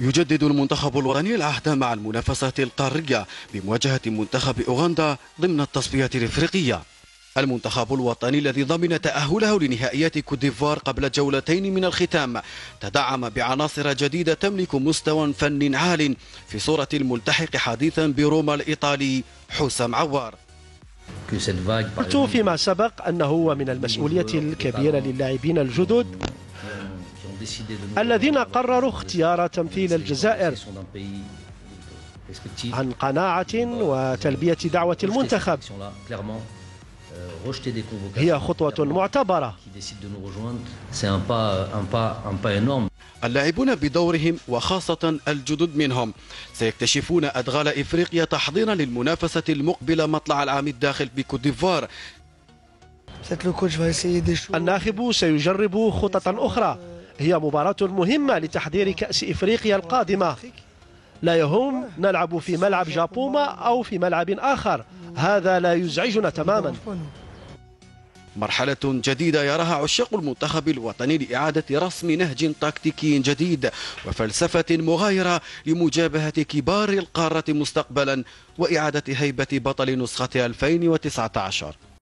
يجدد المنتخب الوطني العهد مع المنافسة القارية بمواجهة منتخب أوغندا ضمن التصفية الإفريقية. المنتخب الوطني الذي ضمن تأهله لنهائيات كوت ديفوار قبل جولتين من الختام تدعم بعناصر جديدة تملك مستوى فني عال في صورة الملتحق حديثا بروما الإيطالي حسام عوار. قلت فيما سبق أنه من المسؤولية الكبيرة للاعبين الجدد الذين قرروا اختيار تمثيل الجزائر عن قناعة وتلبية دعوة المنتخب. هي خطوة معتبرة. اللاعبون بدورهم وخاصة الجدد منهم سيكتشفون أدغال إفريقيا تحضيرا للمنافسة المقبلة مطلع العام الداخل بكوت ديفوار. الناخب سيجرب خططا أخرى، هي مباراة مهمة لتحضير كأس إفريقيا القادمة. لا يهم نلعب في ملعب جابوما أو في ملعب آخر، هذا لا يزعجنا تماما. مرحلة جديدة يراها عشاق المنتخب الوطني لإعادة رسم نهج تكتيكي جديد وفلسفة مغايرة لمجابهة كبار القارة مستقبلا وإعادة هيبة بطل نسخة 2019.